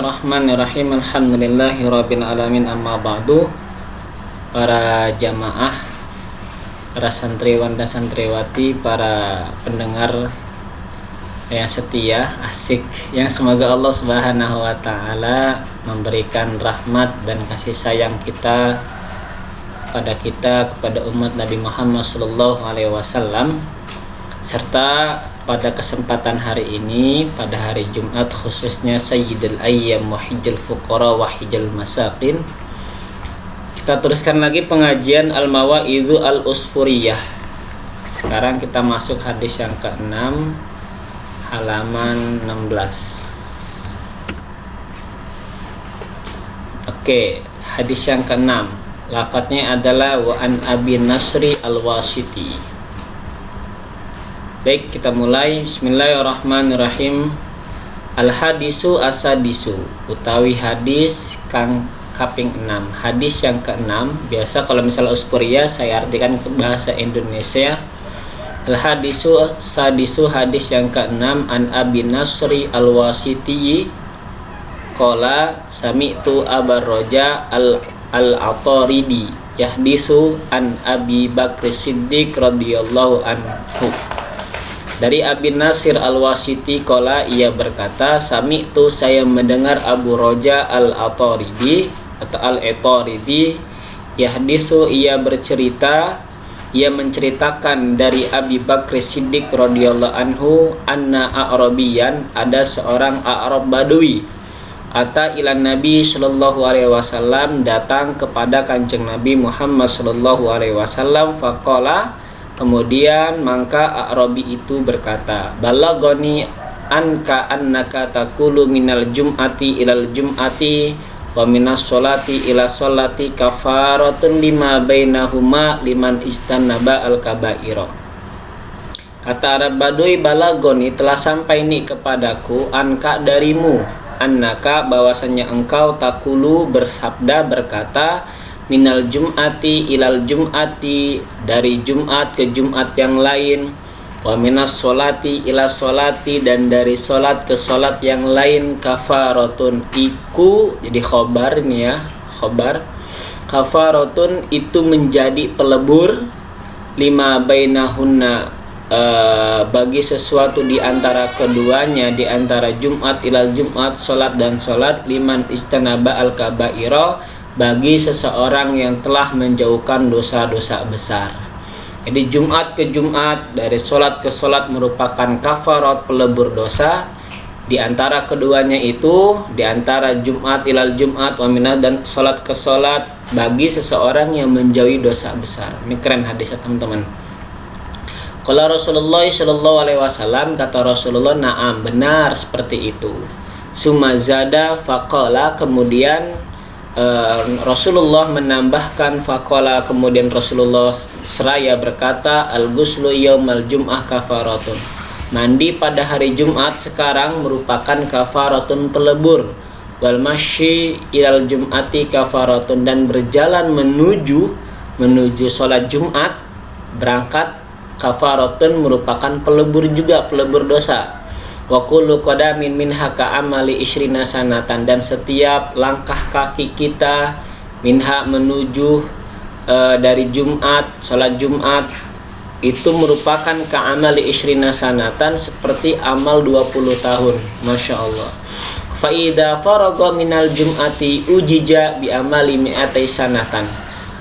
Bismillahirrahmanirrahim. Alhamdulillahirabbil alamin, amma ba'du. Para jamaah, para santriwan dan santriwati, para pendengar yang setia, asik, yang semoga Allah Subhanahu wa taala memberikan rahmat dan kasih sayang kepada umat Nabi Muhammad sallallahu alaihi wasallam. Serta pada kesempatan hari ini, pada hari Jumat, khususnya Sayyidul Ayyam wa Hijjul Fuqara wa Hijjul Masakin, kita teruskan lagi pengajian Al-Mawa'idhu Al-Usfuriyah. Sekarang kita masuk hadis yang ke-6, halaman 16. Oke, hadis yang ke-6, lafadznya adalah wa an Abi Nasri Al-Wasiti. Baik, kita mulai. Bismillahirrahmanirrahim. Al-hadisu asadisu, utawi hadis kang kaping 6. Hadis yang ke-6, biasa kalau misalnya Usfuriyah saya artikan ke bahasa Indonesia. Al-hadisu sadisu, hadis yang ke-6, an Abi Nasri Al-Wasiti qala sami'tu Abar Roja Al-Ataridi yahdisu an Abi Bakr Siddiq radhiyallahu anhu. Dari Abi Nasir Al-Wasiti qala, ia berkata, sami'tu, saya mendengar Abu Roja Al-Ataridi atau Al-Ataridi yahdisu, ia menceritakan dari Abi Bakr Siddiq radhiyallahu anhu, anna a'rabiyan, ada seorang A'rab Badui, ata ilan Nabi sallallahu alaihi wasallam, datang kepada Kanjeng Nabi Muhammad sallallahu alaihi wasallam, faqala, kemudian maka A'rabi itu berkata, balagoni anka annaka taqulu minal jum'ati ilal jum'ati wa minas sholati ila sholati kafaratun lima bainahuma liman istanaba al-kabairo. Kata Arab Badui, balagoni, telah sampai ini kepadaku, anka, darimu, annaka, bahwasanya engkau, taqulu, bersabda, berkata, minal jum'ati ilal jum'ati, dari Jumat ke Jumat yang lain, wa minas sholati ila sholati, dan dari sholat ke sholat yang lain, kafaratun, iku, jadi khobar ini ya, khobar, kafaratun, itu menjadi pelebur, lima bainahunna, bagi sesuatu di antara keduanya, di antara Jumat ilal Jumat, sholat dan sholat, liman istanaba al-kabairo, bagi seseorang yang telah menjauhkan dosa-dosa besar. Jadi Jumat ke Jumat, dari sholat ke sholat merupakan kafarat, pelebur dosa. Di antara keduanya itu, di antara Jumat ilal Jumat wa minah, dan sholat ke sholat, bagi seseorang yang menjauhi dosa besar. Ini keren hadisnya teman-teman. Qala Rasulullah sallallahu alaihi wasallam, kata Rasulullah, na'am, benar seperti itu. Summa zada faqala, kemudian Rasulullah menambahkan, faqala, kemudian Rasulullah seraya berkata, al-ghuslu yaumal jum'ah kafaratun, mandi pada hari Jumat sekarang merupakan kafaratun, pelebur, wal masyi ilal jum'ati kafaratun, dan berjalan menuju sholat Jumat, berangkat, kafaratun, merupakan pelebur juga, pelebur dosa. Wa kullu qadamin minha ka amali isyrina sanatan, dan setiap langkah kaki kita minha, menuju dari Jumat, sholat Jumat, itu merupakan ka amali isyrina sanatan, seperti amal 20 tahun. Masya Allah. Fa idza faragha minal jum'ati ujija bi amali mi'atai sanatan,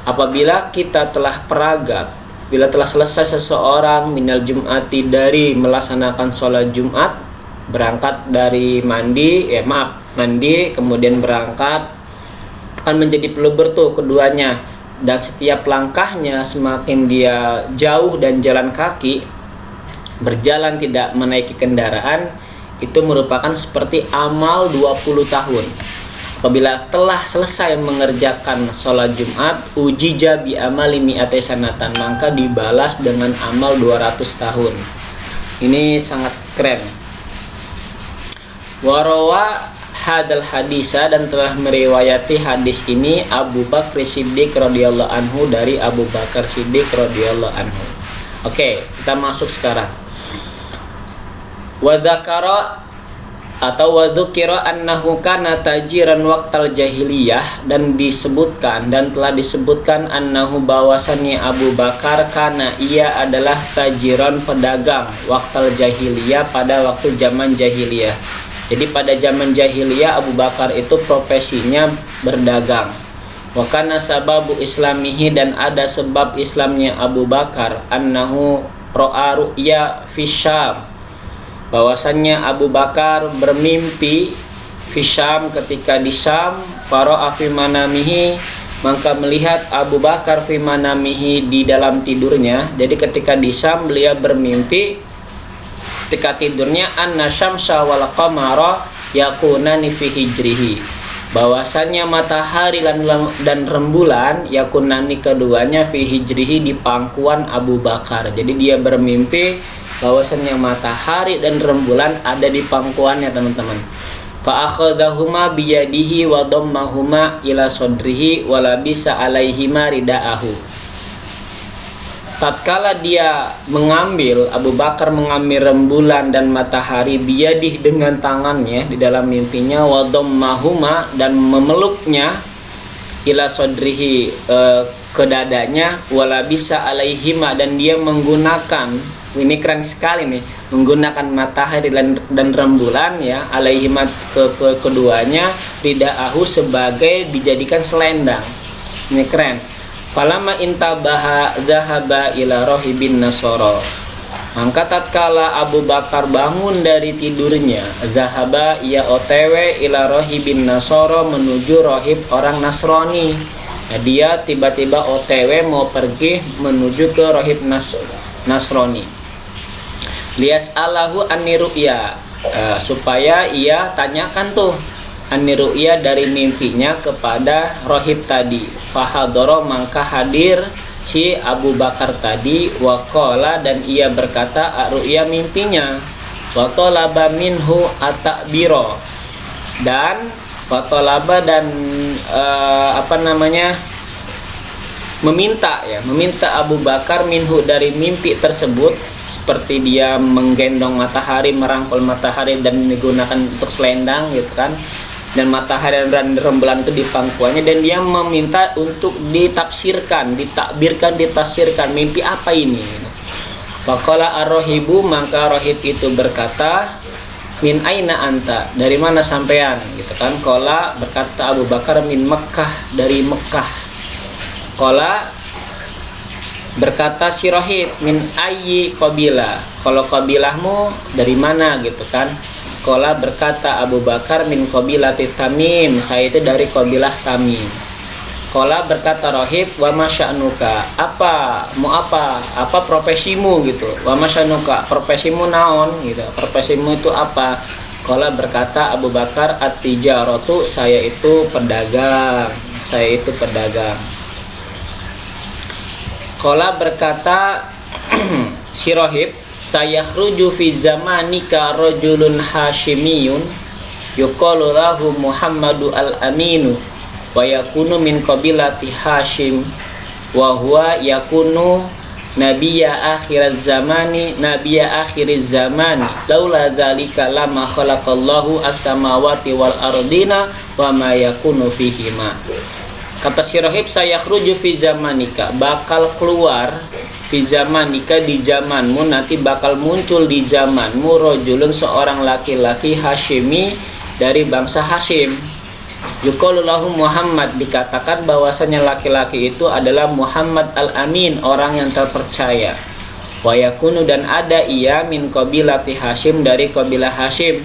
apabila kita telah peragat, bila telah selesai seseorang minal jum'ati, dari melaksanakan sholat Jumat, berangkat dari mandi, kemudian berangkat, akan menjadi pelebur tuh keduanya, dan setiap langkahnya semakin dia jauh dan jalan kaki, berjalan tidak menaiki kendaraan, itu merupakan seperti amal 20 tahun. Apabila telah selesai mengerjakan sholat Jumat, ujija bi amali mi'atai sanatan, maka dibalas dengan amal 200 tahun. Ini sangat keren. Warawa hadal hadisa, dan telah meriwayati hadis ini Abu Bakr Siddiq radhiyallahu anhu, dari Abu Bakar Siddiq radhiyallahu anhu. Oke, kita masuk sekarang. Wa dzakara Atau wadzukira annahu kana tajiran waqtal jahiliyah, dan disebutkan dan telah disebutkan annahu bahwasannya Abu Bakar kana ia adalah tajiran pedagang waqtal jahiliyah pada waktu zaman jahiliyah. Jadi pada zaman jahiliyah Abu Bakar itu profesinya berdagang. Wa kana sababu islamihi, dan ada sebab Islamnya Abu Bakar annahu ra'a ru'ya fi Syam, bahwasannya Abu Bakar bermimpi Fisyam ketika di Syam. Fara'a fi manamihi, maka melihat Abu Bakar fi manamihi di dalam tidurnya. Jadi ketika di Syam beliau bermimpi ketika tidurnya anna syamsa wal qamara yakunani fi hijrihi, bahwasannya matahari dan rembulan yakunani keduanya fi hijrihi di pangkuan Abu Bakar. Jadi dia bermimpi bahwasannya matahari dan rembulan ada di pangkuannya, teman-teman. Fa akhadhahuma biyadihi wa dammahuma ila sadrihi wa labisa alaihima ridaahu. Tatkala dia mengambil, Abu Bakar mengambil rembulan dan matahari biyadih dengan tangannya di dalam mimpinya, wa dammahuma, dan memeluknya, ila sadrihi ke dadanya, wa labisa alaihima, dan dia menggunakan, ini keren sekali nih, menggunakan matahari dan rembulan ya, alaihima keduanya, ridaahu sebagai dijadikan selendang. Ini keren. Falama intabaha dhahaba ila rohibin nasoro, maka tatkala Abu Bakar bangun dari tidurnya, zahaba ia otw ila rohibin nasoro, menuju rohib orang Nasrani. Nah, dia tiba-tiba otw mau pergi menuju ke rohib Nasrani. Lias alahu aniru'ya, supaya ia tanyakan tuh aniru'ya dari mimpinya kepada rohib tadi. Fahadoro, maka hadir si Abu Bakar tadi, waqala, dan ia berkata ru'ya mimpinya, wa talaba minhu at-ta'biro, dan wa talaba, dan meminta Abu Bakar minhu dari mimpi tersebut, seperti dia menggendong matahari, merangkul matahari dan menggunakan untuk selendang gitu kan, dan matahari dan rembulan itu di pangkuannya, dan dia meminta untuk ditafsirkan, ditafsirkan mimpi apa ini. Faqala ar-rahibu, maka rohib itu berkata, min aina anta, dari mana sampean gitu kan. Qala, berkata Abu Bakar, min Mekkah, dari Mekkah. Qala, berkata si rohib, min ayyi qabila, kalau qabilahmu dari mana gitu kan. Qala, berkata Abu Bakar, min qabilati Tamim, saya itu dari qabilah Tamim. Qala, berkata rohib, wa masya'nuka, apa profesimu gitu. Wa masya'nuka, profesimu naon gitu, profesimu itu apa. Qala, berkata Abu Bakar, at-tijaratu, saya itu pedagang. Qala, berkata si rohib, sayakhruju fi zamanika rajulun hashimiyun yuqalu lahu Muhammadu al-Aminu wa yakunu min qabilati Hashim wa huwa yakunu nabiyya akhiriz zamani laula dzalika lama khalaqallahu as-samawati wal ardina wa ma yakunu fihima. Kata si rohib, sayakhruju fi zamanika, bakal keluar, fi zamanika, di zamanmu, nanti bakal muncul di zamanmu, rajulun, seorang laki-laki, Hashimi, dari bangsa Hashim. Yuqalu lahu Muhammad, dikatakan bahwasanya laki-laki itu adalah Muhammad al-Amin, orang yang terpercaya. Wa yakunu, dan ada ia, min qabilati Hashim, dari qabilah Hashim.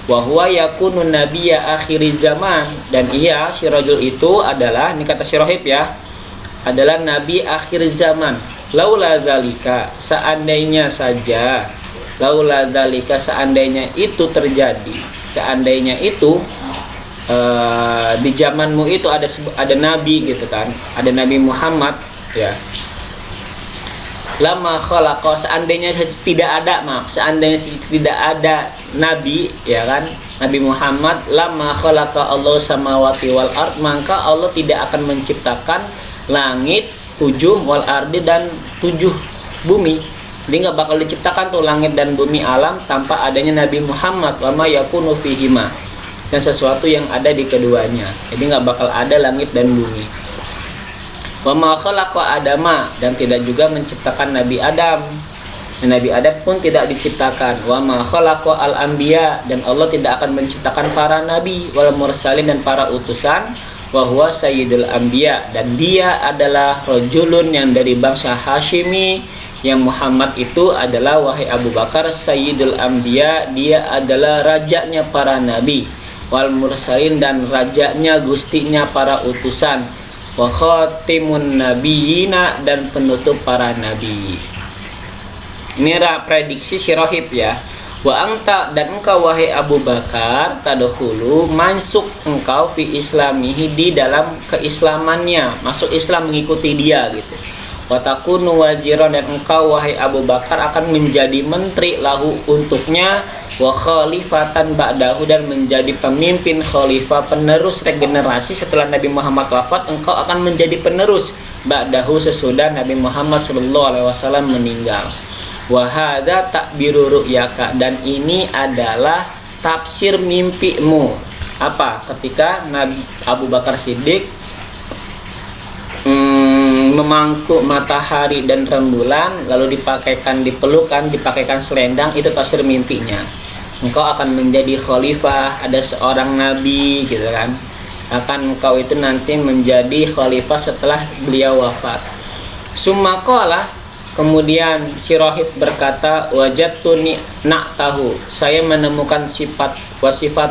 Wa huwa yakunu nabiyya akhiriz zaman, dan ia, si rajul itu adalah, ini kata si rohib ya, adalah nabi akhir zaman. Laula dzalika, seandainya itu terjadi, seandainya itu di zamanmu itu ada nabi gitu kan, ada Nabi Muhammad ya. Lama khalaqa, seandainya tidak ada nabi ya kan, Nabi Muhammad, lama khalaqa Allah samawati wal ard, maka Allah tidak akan menciptakan langit 7 wal ardi, dan 7 bumi. Jadi nggak bakal diciptakan tuh langit dan bumi alam tanpa adanya Nabi Muhammad, wa ma yakunu fihima, dan sesuatu yang ada di keduanya. Jadi nggak bakal ada langit dan bumi. Wa ma khalaqa Adama, dan tidak juga menciptakan Nabi Adam. Dan Nabi Adam pun tidak diciptakan. Wa ma khalaqa al-anbiya, dan Allah tidak akan menciptakan para nabi wal mursalin, dan para utusan. Wa huwa sayyidul anbiya, dan dia adalah rajulun yang dari bangsa Hashimi, yang Muhammad itu adalah, wahai Abu Bakar, sayyidul anbiya, dia adalah rajanya para nabi, wal mursalin, dan rajanya gustinya para utusan, wa khatimun nabiyina, dan penutup para nabi. Ini prediksi si Rohib ya. Wa anta, dan engkau wahai Abu Bakar, tadkhulu, masuk engkau fi islamihi, di dalam keislamannya, masuk Islam mengikuti dia gitu. Wa takunu waziran, dan engkau wahai Abu Bakar akan menjadi menteri lahu untuknya, wa khalifatan ba'dahu, dan menjadi pemimpin khalifah, penerus regenerasi setelah Nabi Muhammad wafat, engkau akan menjadi penerus ba'dahu, sesudah Nabi Muhammad SAW meninggal. Wa hadza ta'biru ru'yaka, dan ini adalah tafsir mimpimu. Apa? Ketika Nabi Abu Bakar Siddiq memangku matahari dan rembulan, lalu dipakaikan selendang, itu tafsir mimpinya. Engkau akan menjadi khalifah, ada seorang nabi gitu kan, akan engkau itu nanti menjadi khalifah setelah beliau wafat. Summa qala, kemudian si Rohib berkata, wajadtuni na'tahu, saya menemukan sifat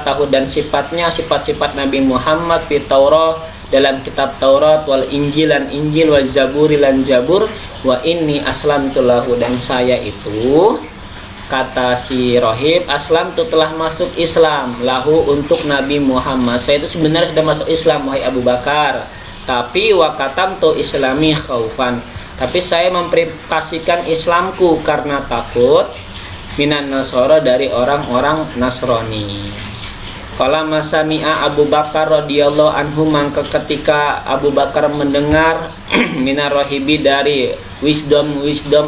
tahu, dan sifat-sifat Nabi Muhammad fi Taurah, dalam kitab Taurat, wal Injil, dan Injil, wal Zaburi, dan Zabur, wa inni aslamtu lahu, dan saya itu, kata si Rohib, aslam itu telah masuk Islam, lahu untuk Nabi Muhammad, saya itu sebenarnya sudah masuk Islam wahai Abu Bakar, tapi wa katamtu islami khaufan, tapi saya memprivasikan Islamku karena takut minan nasara, dari orang-orang Nasrani. Fala masami'a Abu Bakar radhiyallahu anhu, maka ketika Abu Bakar mendengar minar rohibi, dari wisdom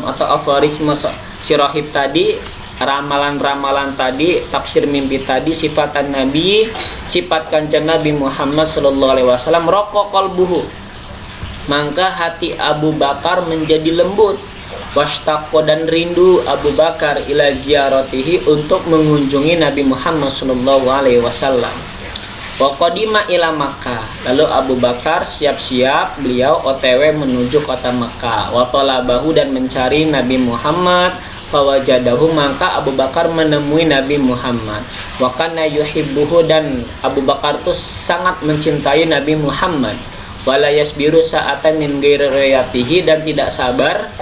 atau aforisme si Rohib tadi, ramalan-ramalan tadi, tafsir mimpi tadi, sifatan Nabi, sifat kanjeng Nabi Muhammad sallallahu alaihi wasallam, raqa qalbuhu, maka hati Abu Bakar menjadi lembut, washtaqqa, dan rindu Abu Bakar ila ziyaratihi, untuk mengunjungi Nabi Muhammad sallallahu alaihi wasallam. Wa qadima ila Makkah, lalu Abu Bakar siap-siap, beliau OTW menuju kota Makkah. Wa talabahu, dan mencari Nabi Muhammad. Fawajadahu, maka Abu Bakar menemui Nabi Muhammad. Wa kana yuhibbuhu, dan Abu Bakar itu sangat mencintai Nabi Muhammad. Wala yasbiru sa'atan min ghairi riyatihi, dan tidak sabar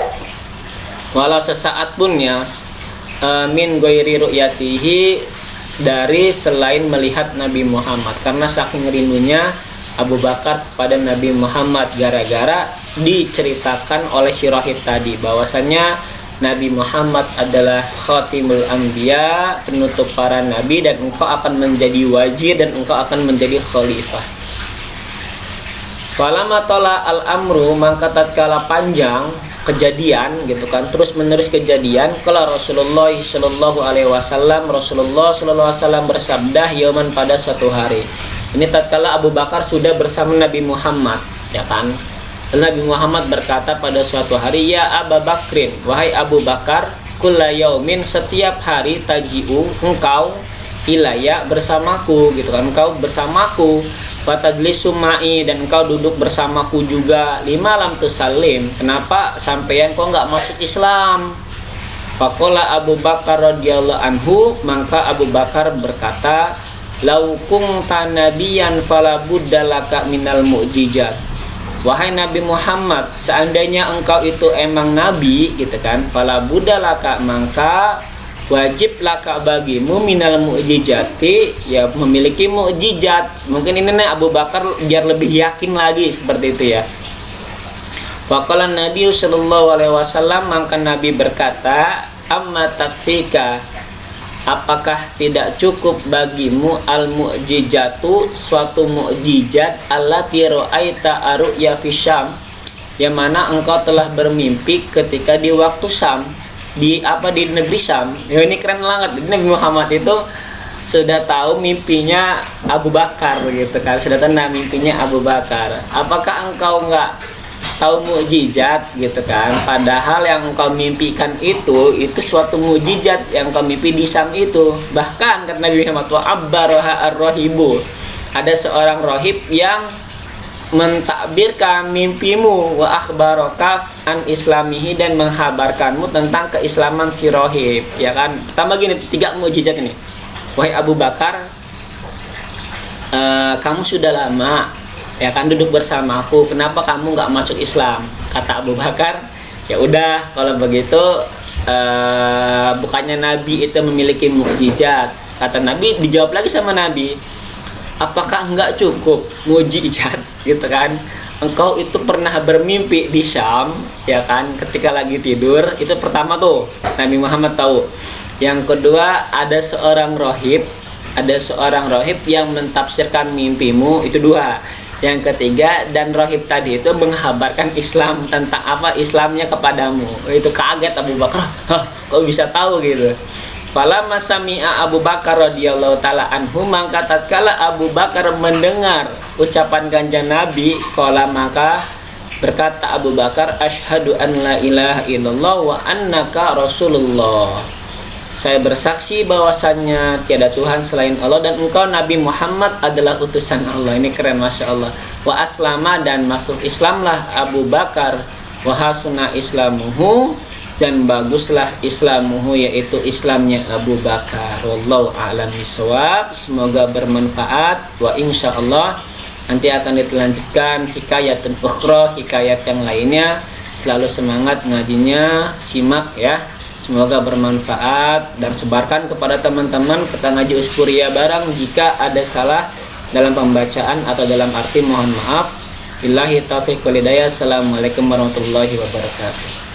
walau sesaat pun ya, min ghairi ru'yatihi, dari selain melihat Nabi Muhammad, karena saking rindunya Abu Bakar kepada Nabi Muhammad, gara-gara diceritakan oleh si Rohib tadi bahwasanya Nabi Muhammad adalah khatimul anbiya, penutup para nabi, dan engkau akan menjadi wazir, dan engkau akan menjadi khalifah. Falamma tala al-amru, maka tatkala panjang kejadian gitu kan, terus menerus kejadian, kalau Rasulullah sallallahu alaihi wasallam bersabda, yauman, pada suatu hari. Ini tatkala Abu Bakar sudah bersama Nabi Muhammad, ya kan. Nabi Muhammad berkata pada suatu hari, ya Abu Bakrin, wahai Abu Bakar, kulla yaumin, setiap hari, taji'u, engkau, ilaya, bersamaku gitu kan, engkau bersamaku, fatadlisu ma'i, dan engkau duduk bersamaku juga, lima lam tusallim, kenapa sampeyan kok nggak masuk Islam? Faqala Abu Bakar radhiyallahu anhu, maka Abu Bakar berkata, lau kunta nabiyan fala budda laka minal mu'jizat, wahai Nabi Muhammad, seandainya engkau itu emang nabi gitu kan, fala budda laka, maka wajib laka bagimu minal mu'jizati, ya memiliki mu'jizat. Mungkin ini nih Abu Bakar biar lebih yakin lagi seperti itu ya. Faqala Nabi sallallahu alaihi wasallam, maka Nabi berkata, amma takfika, apakah tidak cukup bagimu al mu'jizatu, suatu mu'jizat, allati ra'aita aru'ya fi Syam, yang mana engkau telah bermimpi ketika di waktu Syam. di negeri Syam. Ya, ini keren banget. Jadi Nabi Muhammad itu sudah tahu mimpinya Abu Bakar gitu kan. Sudah tahu mimpinya Abu Bakar. Apakah engkau enggak tahu mukjizat gitu kan? Padahal yang engkau mimpikan itu suatu mukjizat yang engkau mimpi di Syam itu. Bahkan kata Nabi Muhammad, wa abbaraha ar-rahibu. Ada seorang rahib yang mentakbirkan mimpimu, wa akhbaraka an islamihi, dan menghabarkanmu tentang keislaman si rahib, ya kan. Tambah gini, 3 mukjizat ini. Wahai Abu Bakar, kamu sudah lama ya kan duduk bersamaku, kenapa kamu nggak masuk Islam? Kata Abu Bakar, ya udah kalau begitu bukannya Nabi itu memiliki mukjizat. Kata Nabi, dijawab lagi sama Nabi, apakah nggak cukup mukjizat gitu kan? Engkau itu pernah bermimpi di Syam ya kan, ketika lagi tidur. Itu pertama tuh Nabi Muhammad tahu. Yang kedua, ada seorang rohib yang mentafsirkan mimpimu, itu 2. Yang ketiga, dan rohib tadi itu menghabarkan Islam, tentang apa Islamnya kepadamu. Itu kaget Abu Bakar, kok bisa tahu gitu. Falamma sami'a Abu Bakar radhiyallahu taala anhu, maka tatkala Abu Bakar mendengar ucapan kanjeng Nabi, qala, maka berkata Abu Bakar, asyhadu an la ilaha illallah wa annaka rasulullah. Saya bersaksi bahwasannya tiada Tuhan selain Allah dan engkau Nabi Muhammad adalah utusan Allah. Ini keren, Masya Allah. Wa aslama, dan masuk Islamlah Abu Bakar. Wa hasuna islamuhu, dan baguslah islamuhu, yaitu Islamnya Abu Bakar. Wallahu a'lam bishawab. Semoga bermanfaat. Wa insya Allah nanti akan dilanjutkan hikayat dan ukhra, hikayat yang lainnya. Selalu semangat ngajinya, simak ya. Semoga bermanfaat, dan sebarkan kepada teman-teman kita ngaji Uspuria barang. Jika ada salah dalam pembacaan atau dalam arti, mohon maaf. Billahi taufiq wal hidayah. Assalamualaikum warahmatullahi wabarakatuh.